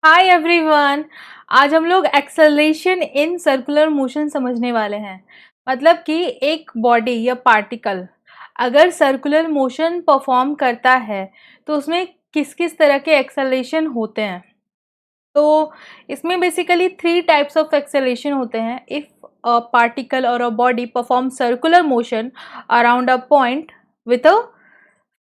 Hi everyone. आज हम लोग एक्सेलरेशन इन सर्कुलर मोशन समझने वाले हैं। मतलब कि एक बॉडी या पार्टिकल अगर सर्कुलर मोशन परफॉर्म करता है तो उसमें किस किस तरह के एक्सेलरेशन होते हैं। तो इसमें basically three types of acceleration होते हैं। इफ अ पार्टिकल और a body perform circular motion around a point with a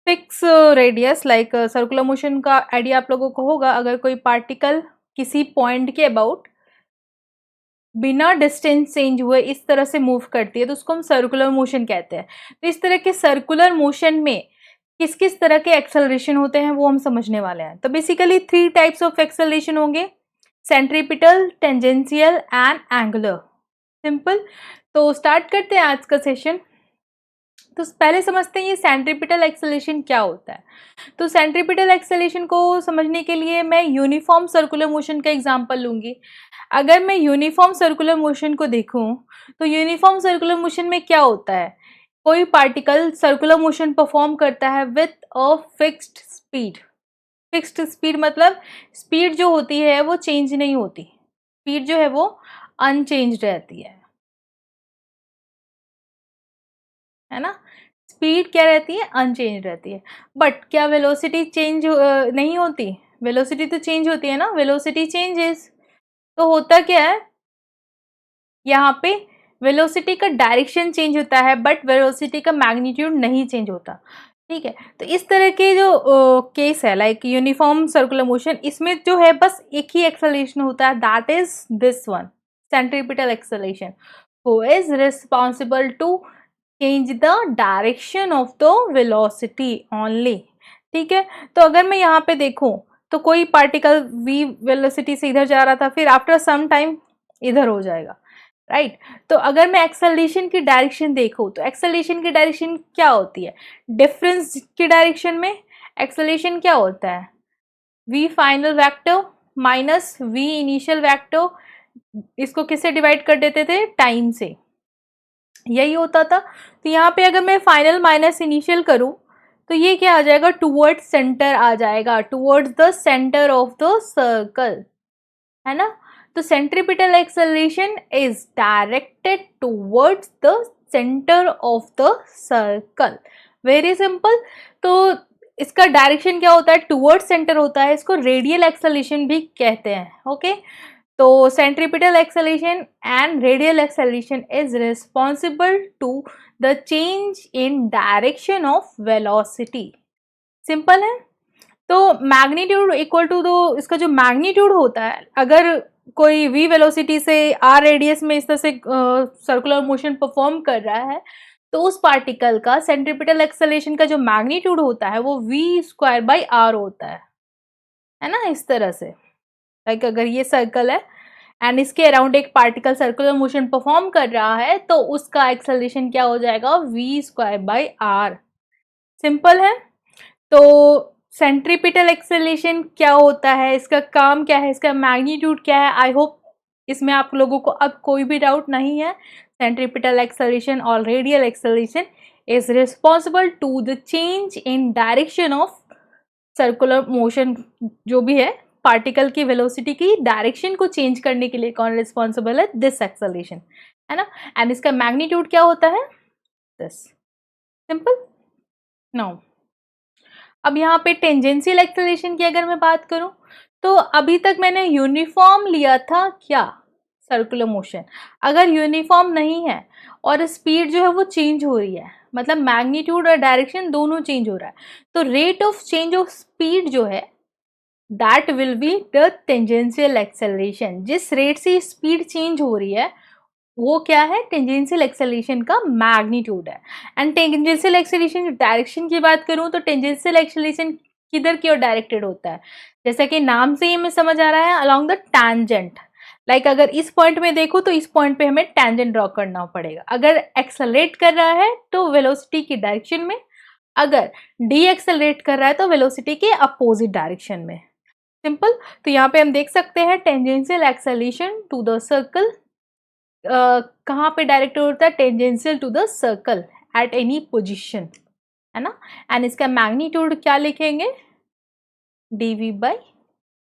fix radius, like circular motion का आइडिया आप लोगों को होगा। अगर कोई पार्टिकल किसी पॉइंट के अबाउट बिना डिस्टेंस चेंज हुए इस तरह से मूव करती है तो उसको हम सर्कुलर मोशन कहते हैं। तो इस तरह के सर्कुलर मोशन में किस किस तरह के एक्सेलरेशन होते हैं वो हम समझने वाले हैं। तो basically three types of acceleration होंगे: centripetal, tangential and angular. Simple. तो स्टार्ट करते हैं आज का सेशन। तो पहले समझते हैं ये सेंट्रीपिटल एक्सेलरेशन क्या होता है। तो सेंट्रीपिटल एक्सेलरेशन को समझने के लिए मैं यूनिफॉर्म सर्कुलर मोशन का एग्जांपल लूंगी। अगर मैं यूनिफॉर्म सर्कुलर मोशन को देखूं तो यूनिफॉर्म सर्कुलर मोशन में क्या होता है, कोई पार्टिकल सर्कुलर मोशन परफॉर्म करता है with a fixed speed. Fixed speed मतलब स्पीड जो होती है वो चेंज नहीं होती, स्पीड जो है वो अनचेंज रहती है ना। स्पीड क्या रहती है, अनचेंज रहती है। बट क्या वेलोसिटी चेंज नहीं होती? वेलोसिटी तो चेंज होती है ना, वेलोसिटी चेंजेस। तो होता क्या है यहाँ पे, वेलोसिटी का डायरेक्शन चेंज होता है बट वेलोसिटी का मैग्नीट्यूड नहीं चेंज होता। ठीक है, तो इस तरह के जो केस है लाइक यूनिफॉर्म सर्कुलर मोशन, इसमें जो है बस एक ही एक्सेलरेशन होता है, that is this one, centripetal acceleration, who is responsible to change the direction of the velocity only. ठीक है, तो अगर मैं यहाँ पे देखूं तो कोई पार्टिकल v वेलोसिटी से इधर जा रहा था, फिर आफ्टर सम टाइम इधर हो जाएगा, राइट। तो अगर मैं एक्सेलरेशन की डायरेक्शन देखूं तो एक्सेलरेशन की डायरेक्शन क्या होती है, डिफरेंस की डायरेक्शन में एक्सेलरेशन क्या होता है, v final vector minus v initial vector. इसको किससे डिवाइड कर देते थे, टाइम से, यही होता था। तो यहाँ पे अगर मैं फाइनल माइनस इनिशियल करूं तो ये क्या आ जाएगा, टूवर्ड्स सेंटर आ जाएगा, towards the centre of the circle, है ना। तो centripetal acceleration is directed towards the centre of the circle. Very simple. तो इसका डायरेक्शन क्या होता है, टूवर्ड्स सेंटर होता है, इसको रेडियल एक्सेलरेशन भी कहते हैं। ओके, तो centripetal acceleration and radial acceleration is responsible to the change in direction of velocity। Simple है। तो मैग्नीट्यूड इक्वल टू, दो इसका जो मैग्नीट्यूड होता है, अगर कोई v वेलोसिटी से r रेडियस में इस तरह से सर्कुलर मोशन परफॉर्म कर रहा है तो उस पार्टिकल का सेंट्रीपिटल एक्सेलरेशन का जो मैग्नीट्यूड होता है वो v स्क्वायर बाई r होता है ना, इस तरह से। लाइक अगर ये सर्कल है एंड इसके अराउंड एक पार्टिकल सर्कुलर मोशन परफॉर्म कर रहा है तो उसका एक्सेलरेशन क्या हो जाएगा, v square by r। Simple है। तो सेंट्रीपिटल एक्सेलरेशन क्या होता है, इसका काम क्या है, इसका मैग्नीट्यूड क्या है, आई होप इसमें आप लोगों को अब कोई भी डाउट नहीं है। सेंट्रीपिटल एक्सेलरेशन और radial acceleration is responsible to the change in direction of circular motion. जो भी है पार्टिकल की वेलोसिटी की डायरेक्शन को चेंज करने के लिए कौन रिस्पॉन्सिबल है, दिस एक्सेलरेशन, है ना। एंड इसका मैग्नीट्यूड क्या होता है, दिस। सिंपल। नाउ अब यहाँ पे टेंजेंशियल एक्सेलरेशन की अगर मैं बात करूं तो अभी तक मैंने यूनिफॉर्म लिया था क्या, सर्कुलर मोशन। अगर यूनिफॉर्म नहीं है और स्पीड जो है वो चेंज हो रही है, मतलब मैग्नीट्यूड और डायरेक्शन दोनों चेंज हो रहा है, तो rate of change of speed जो है that will be the tangential acceleration. जिस रेट से स्पीड चेंज हो रही है वो क्या है, टेंजेंशियल एक्सेलरेशन का मैग्नीट्यूड है। एंड टेंजेंशियल एक्सेलरेशन डायरेक्शन की बात करूं तो टेंजेंशियल एक्सेलरेशन किधर की ओर डायरेक्टेड होता है, जैसा कि नाम से ही हमें समझ आ रहा है, अलोंग द टैंजेंट। लाइक अगर इस पॉइंट में देखो तो इस पॉइंट पे हमें टैंजेंट ड्रॉ करना पड़ेगा। अगर एक्सेलरेट कर रहा है तो वेलोसिटी की डायरेक्शन में, अगर डी एक्सेलरेट कर रहा है तो वेलोसिटी के अपोजिट डायरेक्शन में। सिंपल। तो यहाँ पे हम देख सकते हैं tangential acceleration to the circle कहाँ पे डायरेक्ट होता है, tangential to the circle at any position, है ना। एंड इसका मैग्नीट्यूड क्या लिखेंगे, dv by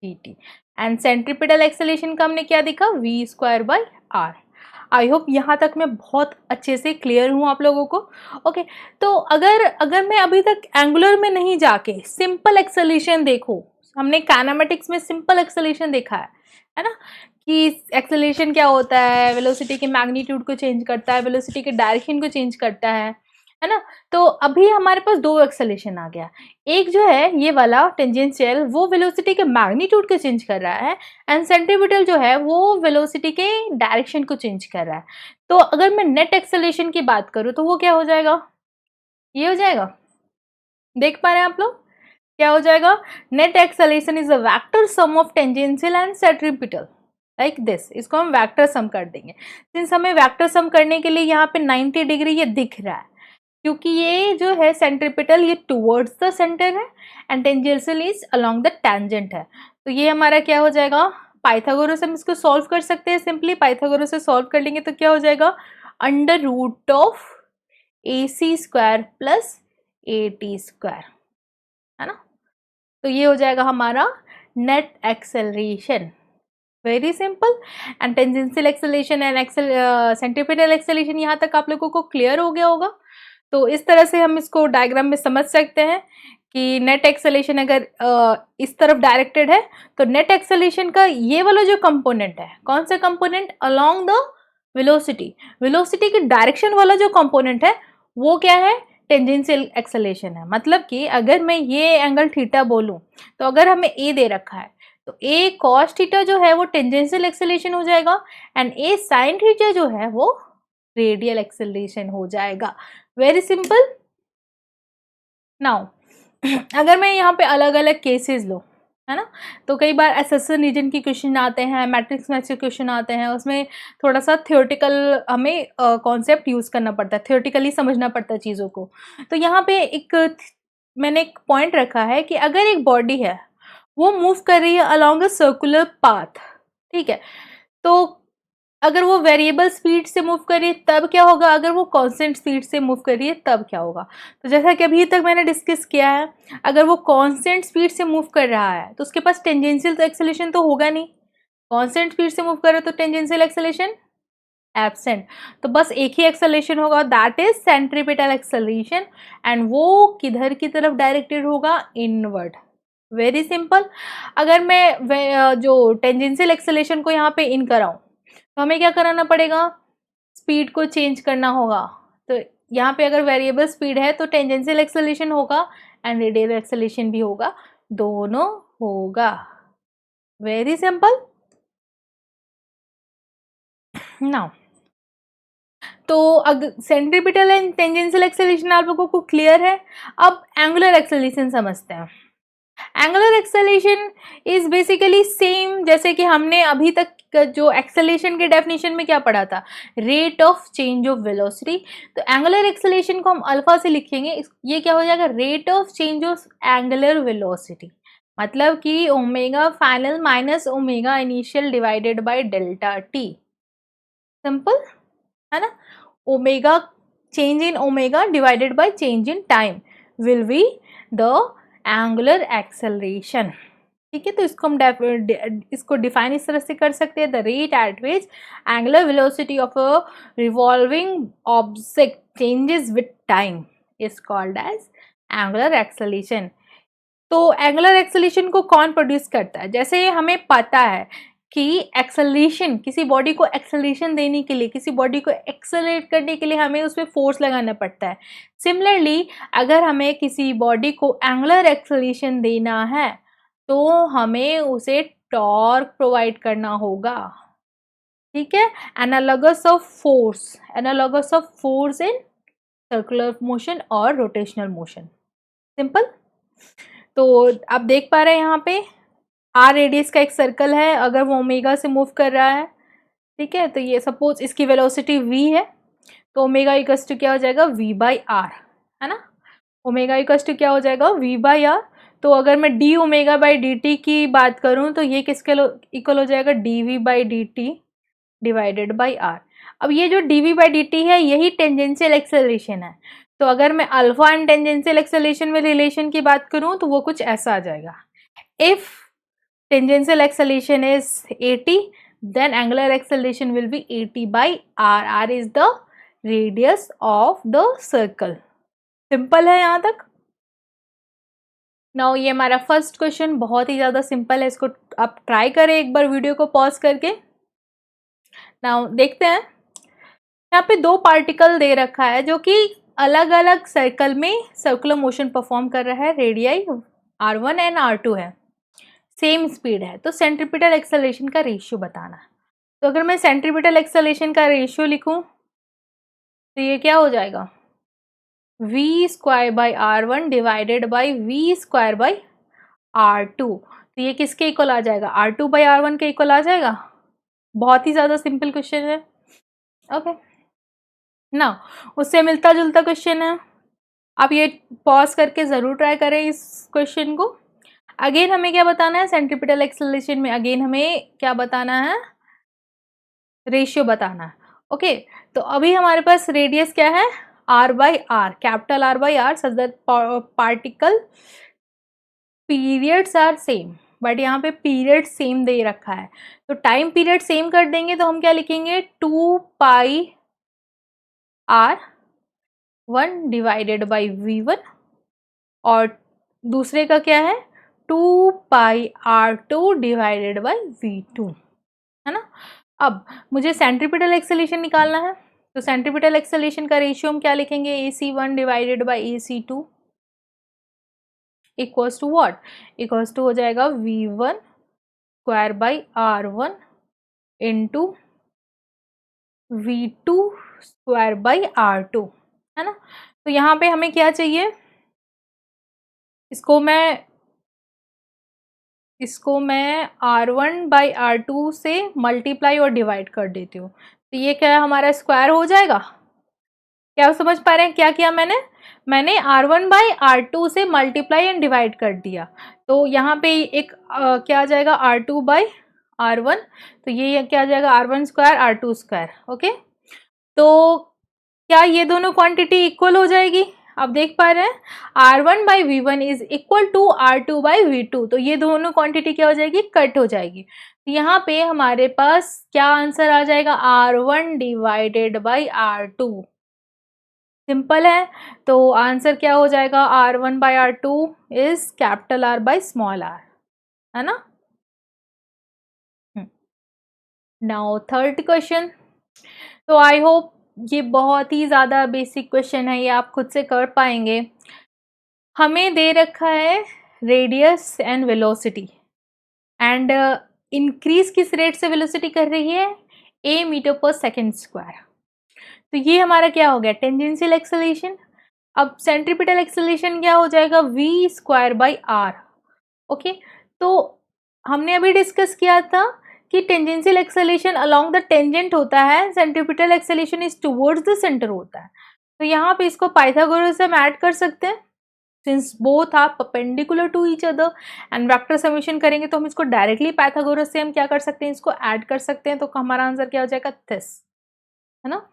dt and centripetal acceleration का हमने क्या देखा v²/r। आई होप यहाँ तक मैं बहुत अच्छे से क्लियर हूँ आप लोगों को। ओके तो अगर मैं अभी तक एंगुलर में नहीं जाके सिंपल एक्सेलरेशन देखो, हमने काइनेमेटिक्स में सिंपल एक्सेलरेशन देखा है ना, कि एक्सेलरेशन क्या होता है, वेलोसिटी के मैग्नीट्यूड को चेंज करता है, वेलोसिटी के डायरेक्शन को चेंज करता है ना। तो अभी हमारे पास दो एक्सेलरेशन आ गया, एक जो है ये वाला टेंजेंशियल वो वेलोसिटी के मैग्नीट्यूड को चेंज कर रहा है, एंड सेंट्रीपिटल जो है वो वेलोसिटी के डायरेक्शन को चेंज कर रहा है। तो अगर मैं नेट एक्सेलरेशन की बात करूँ तो वो क्या हो जाएगा, ये हो जाएगा, देख पा रहे हैं आप लोग, क्या हो जाएगा, net acceleration is a vector sum of tangential and centripetal like this. इसको हम वेक्टर सम कर देंगे। सिंस हमें वेक्टर सम करने के लिए यहाँ पे 90 डिग्री ये दिख रहा है, क्योंकि ये जो है सेंट्रीपिटल ये टुवर्ड्स द सेंटर है and tangential is along the tangent है। तो ये हमारा क्या हो जाएगा, पाइथागोरस हम इसको सॉल्व कर सकते हैं, सिंपली पाइथागोरस से सॉल्व कर लेंगे तो क्या हो जाएगा, under root of AC² plus AT², है ना। तो ये हो जाएगा हमारा net acceleration, very simple. And tangential acceleration and centripetal acceleration यहाँ तक आप लोगों को क्लियर हो गया होगा। तो इस तरह से हम इसको डायग्राम में समझ सकते हैं कि नेट एक्सेलरेशन अगर इस तरफ डायरेक्टेड है तो नेट एक्सेलरेशन का ये वाला जो कंपोनेंट है, कौन सा component, along the velocity, velocity की डायरेक्शन वाला जो कंपोनेंट है वो क्या है, टेंजेंशियल एक्सेलरेशन है। मतलब कि अगर मैं ये एंगल थीटा बोलूं तो अगर हमें ए दे रखा है तो ए कॉस थीटा जो है वो टेंजेंशियल एक्सेलरेशन हो जाएगा, एंड ए साइन थीटा जो है वो रेडियल एक्सेलरेशन हो जाएगा, वेरी सिंपल। नाउ अगर मैं यहाँ पे अलग अलग केसेस लो, है ना, तो कई बार एसेशन रीजन की क्वेश्चन आते हैं, मैट्रिक्स मैच के क्वेश्चन आते हैं, उसमें थोड़ा सा थियोरटिकल हमें कॉन्सेप्ट यूज़ करना पड़ता है, थियोरटिकली समझना पड़ता है चीज़ों को। तो यहाँ पे मैंने एक पॉइंट रखा है कि अगर एक बॉडी है वो मूव कर रही है अलोंग अ सर्कुलर पाथ, ठीक है, तो अगर वो वेरिएबल स्पीड से मूव कर रही है तब क्या होगा, अगर वो कांस्टेंट स्पीड से मूव कर रही है तब क्या होगा। तो जैसा कि अभी तक मैंने डिस्कस किया है, अगर वो कांस्टेंट स्पीड से मूव कर रहा है तो उसके पास टेंजेंशियल एक्सेलरेशन तो होगा नहीं, कांस्टेंट स्पीड से मूव कर रहा है तो टेंजेंशियल एक्सेलरेशन एब्सेंट। तो बस एक ही एक्सेलरेशन होगा, that is centripetal acceleration, and वो किधर की तरफ डायरेक्टेड होगा, इनवर्ड, वेरी सिंपल। अगर मैं जो टेंजेंशियल एक्सेलरेशन को यहाँ पे इन कराऊं तो हमें क्या कराना पड़ेगा, स्पीड को चेंज करना होगा। तो यहाँ पे अगर वेरिएबल स्पीड है तो टेंजेंशियल एक्सेलरेशन होगा एंड रेडियल एक्सेलरेशन भी होगा, दोनों होगा, वेरी सिंपल। नाउ तो अगर सेंट्रीपिटल एंड टेंजेंशियल एक्सेलरेशन आप लोगों को क्लियर है, अब एंगुलर एक्सेलरेशन समझते हैं। Angular acceleration is basically same जैसे कि हमने अभी तक जो एक्सेलरेशन के डेफिनेशन में क्या पढ़ा था, rate of change of velocity. तो एंगुलर एक्सेलरेशन को हम अल्फा से लिखेंगे, ये क्या हो जाएगा, rate of change of angular velocity, मतलब कि omega final minus omega initial divided by delta T, simple है ना। Omega, change in omega divided by change in time will be the angular acceleration, ठीक है। तो इसको हम इसको डिफाइन इस तरह से कर सकते हैं, the rate at which angular velocity of a revolving object changes with time is called as angular acceleration. तो एंगुलर एक्सेलरेशन को कौन प्रोड्यूस करता है, जैसे हमें पता है कि एक्सेलरेशन, किसी बॉडी को एक्सेलरेशन देने के लिए, किसी बॉडी को एक्सेलरेट करने के लिए हमें उसमें फोर्स लगाना पड़ता है। सिमिलरली अगर हमें किसी बॉडी को एंगुलर एक्सेलरेशन देना है तो हमें उसे टॉर्क प्रोवाइड करना होगा, ठीक है। Analogous of force, analogous of force in circular motion और रोटेशनल मोशन, सिंपल। तो आप देख पा रहे हैं यहाँ पे आर रेडियस का एक सर्कल है, अगर वो ओमेगा से मूव कर रहा है, ठीक है, तो ये सपोज इसकी वेलोसिटी v है, तो ओमेगा इक्वल्स टू क्या हो जाएगा, v/r, है ना। ओमेगा इक्वल्स टू क्या हो जाएगा, v/r। तो अगर मैं D omega by D T की बात करूं तो ये किसके इक्वल हो जाएगा, dv/dt डिवाइडेड बाई आर। अब ये जो dv/dt है यही टेंजेंशियल एक्सेलरेशन है। तो अगर मैं अल्फा एंड टेंजेंशियल एक्सेलरेशन में रिलेशन की बात करूं तो वो कुछ ऐसा आ जाएगा, if tangential acceleration is 80, then angular acceleration will be 80 by r. r is the radius of the circle. Simple है यहाँ तक. नाउ ये हमारा फर्स्ट क्वेश्चन बहुत ही ज़्यादा सिंपल है, इसको आप ट्राई करें एक बार वीडियो को पॉज करके. नाउ देखते हैं, यहाँ पे दो पार्टिकल दे रखा है जो कि अलग अलग सर्कल में सर्कुलर मोशन परफॉर्म कर रहा है. रेडियाई r1 एंड r2 है, सेम स्पीड है. तो सेंट्रीपिटल एक्सेलरेशन का रेशियो बताना है. तो अगर मैं सेंट्रीपिटल एक्सेलरेशन का रेशियो लिखूं तो ये क्या हो जाएगा, v square by r1 divided by v square by r2. तो ये किसके इक्वल आ जाएगा, r2 बाई r1 के इक्वल आ जाएगा. बहुत ही ज़्यादा सिंपल क्वेश्चन है. ओके ना, उससे मिलता जुलता क्वेश्चन है. आप ये पॉज करके ज़रूर ट्राई करें इस क्वेश्चन को. अगेन हमें क्या बताना है, सेंट्रीपिटल एक्सेलरेशन में अगेन हमें क्या बताना है, रेशियो बताना है. ओके तो अभी हमारे पास रेडियस क्या है, r by R, capital R by R, such that particle periods are same. But यहाँ पे पीरियड सेम दे रखा है, तो टाइम पीरियड सेम कर देंगे तो हम क्या लिखेंगे, 2 पाई r1 डिवाइडेड बाई v1, और दूसरे का क्या है, 2 पाई r2 डिवाइडेड बाई v2, है ना. अब मुझे सेंट्रीपिटल एक्सेलरेशन निकालना है, तो सेंट्रीपिटल एक्सेलरेशन का रेशियो हम क्या लिखेंगे, AC1 divided by AC2 equals to what, equals to हो जाएगा v1 square by r1 into v2 square by r2, है ना. तो यहाँ पे हमें क्या चाहिए, इसको मैं r1 बाई r2 से मल्टीप्लाई और डिवाइड कर देती हूँ. तो ये क्या है, हमारा स्क्वायर हो जाएगा. क्या समझ पा रहे हैं क्या किया मैंने r1 बाई r2 से मल्टीप्लाई एंड डिवाइड कर दिया. तो यहाँ पे एक क्या आ जाएगा, r2 बाई r1, तो ये क्या आ जाएगा, r1 square r2 square. Okay तो क्या ये दोनों क्वांटिटी इक्वल हो जाएगी, आप देख पा रहे हैं, r1 by v1 is equal to r2 by v2. तो ये दोनों क्वांटिटी क्या हो जाएगी, कट हो जाएगी. तो यहाँ पे हमारे पास क्या आंसर आ जाएगा, r1 divided by r2. Simple है, तो आंसर क्या हो जाएगा, r1 by r2 is capital R by small r, है ना. Now third question. तो आई होप ये बहुत ही ज़्यादा बेसिक क्वेश्चन है, ये आप खुद से कर पाएंगे. हमें दे रखा है radius and velocity, and increase किस रेट से वेलोसिटी कर रही है, a मीटर पर सेकेंड स्क्वायर. तो ये हमारा क्या हो गया, टेंजेंशियल एक्सेलरेशन. अब सेंट्रीपिटल एक्सेलरेशन क्या हो जाएगा, v square by r. Okay तो हमने अभी डिस्कस किया था कि tangential acceleration along the tangent होता है, centripetal acceleration is towards the centre होता है. तो यहाँ पे इसको पाइथागोरस से हम ऐड कर सकते हैं, since both are perpendicular to each other, and vector summation करेंगे तो हम इसको डायरेक्टली पाइथागोरस से हम क्या कर सकते हैं, इसको ऐड कर सकते हैं. तो हमारा आंसर क्या हो जाएगा, दिस, है ना.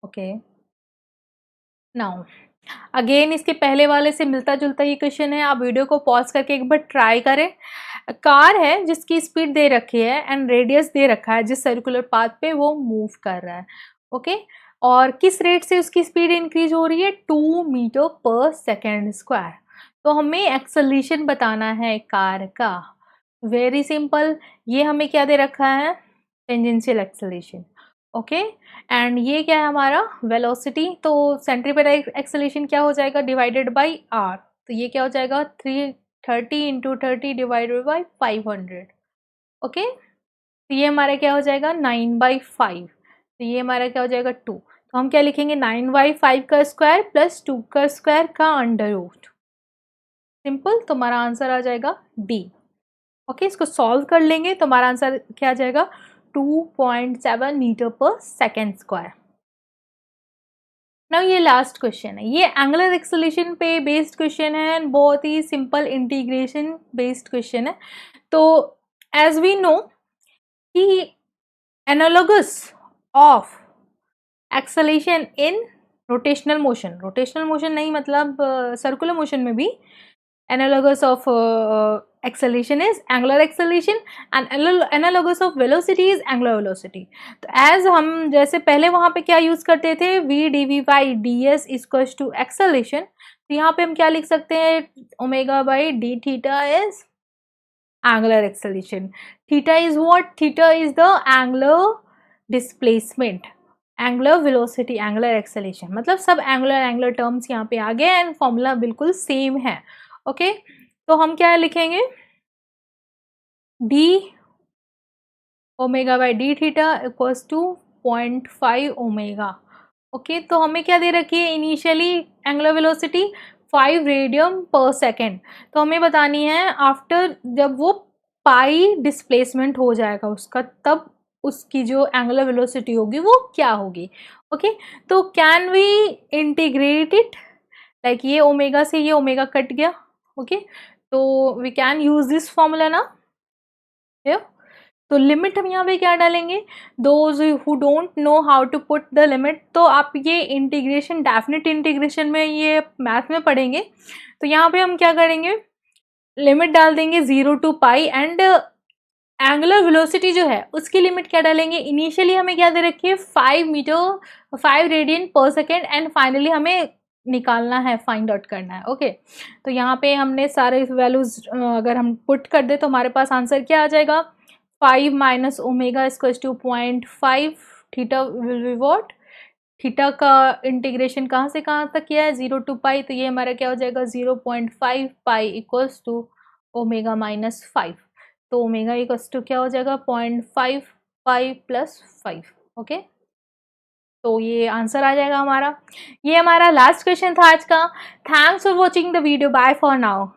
ओके नाउ अगेन इसके पहले वाले से मिलता जुलता ही क्वेश्चन है, आप वीडियो को पॉज करके एक बार ट्राई करें. कार है जिसकी स्पीड दे रखी है एंड रेडियस दे रखा है, जिस सर्कुलर पाथ पे वो मूव कर रहा है. ओके और किस रेट से उसकी स्पीड इंक्रीज हो रही है, 2 मीटर पर सेकेंड स्क्वायर. तो हमें एक्सेलरेशन बताना है कार का. वेरी सिंपल, ये हमें क्या दे रखा है, टेंजेंशियल एक्सेलरेशन. ओके एंड ये क्या है हमारा, वेलोसिटी. तो सेंट्रीपिटल एक्सेलरेशन क्या हो जाएगा, डिवाइडेड बाई r. तो ये क्या हो जाएगा, 330 इंटू 30 डिवाइडेड बाई 500. ओके तो ये हमारा क्या हो जाएगा, 9/5. तो ये हमारा क्या हो जाएगा, 2. तो हम क्या लिखेंगे, 9/5 का स्क्वायर प्लस 2 का स्क्वायर का अंडर रूट. सिंपल, तो हमारा आंसर आ जाएगा D. ओके इसको सॉल्व कर लेंगे तो हमारा आंसर क्या आ जाएगा, 2.7 मीटर पर सेकेंड स्क्वायर. नाउ ये लास्ट क्वेश्चन है, ये एंगुलर एक्सेलरेशन पे बेस्ड क्वेश्चन है, बहुत ही सिंपल इंटीग्रेशन बेस्ड क्वेश्चन है. तो एज वी नो कि analogous of acceleration in rotational motion नहीं मतलब सर्कुलर मोशन में भी analogous of acceleration is angular acceleration and analogous of velocity is angular velocity. तो as हम जैसे पहले वहाँ पे क्या यूज़ करते थे, v dv by ds equals to acceleration, तो यहाँ पे हम क्या लिख सकते हैं, omega by d theta is angular acceleration. Theta is what? Theta is the angular displacement, angular velocity, angular acceleration. मतलब सब angular terms यहाँ पे आ गए एंड फॉर्मूला बिल्कुल सेम है. ओके तो हम क्या लिखेंगे, d omega by D theta equals to 0.5 omega. Okay तो हमें क्या दे रखी है initially, angular velocity 5 radian per second. तो हमें बतानी है आफ्टर जब वो पाई डिस्प्लेसमेंट हो जाएगा उसका, तब उसकी जो एंगुलर वेलोसिटी होगी वो क्या होगी. ओके तो can we integrate it, like ये ओमेगा से ये ओमेगा कट गया. ओके तो we can use this formula ना. तो लिमिट हम यहाँ पे क्या डालेंगे, those who don't know how to put the limit, तो आप ये इंटीग्रेशन, डेफिनेट इंटीग्रेशन में ये मैथ में पढ़ेंगे. तो यहाँ पे हम क्या करेंगे, लिमिट डाल देंगे 0 to pi and angular velocity जो है उसकी लिमिट क्या डालेंगे, इनिशियली हमें क्या दे रखी है 5 radian per second and finally हमें निकालना है, फाइंड आउट करना है. ओके तो यहाँ पे हमने सारे वैल्यूज अगर हम पुट कर दे तो हमारे पास आंसर क्या आ जाएगा, 5 minus omega equals to 0.5. Theta will be what, theta का इंटीग्रेशन कहाँ से कहाँ तक किया है, 0 टू पाई, तो ये हमारा क्या हो जाएगा 0.5 pi equals to omega minus 5. तो ओमेगा इक्वल्स टू क्या हो जाएगा 0.5 पाई प्लस 5. ओके तो ये आंसर आ जाएगा हमारा. ये हमारा लास्ट क्वेश्चन था आज का. Thanks for watching the video. Bye for now.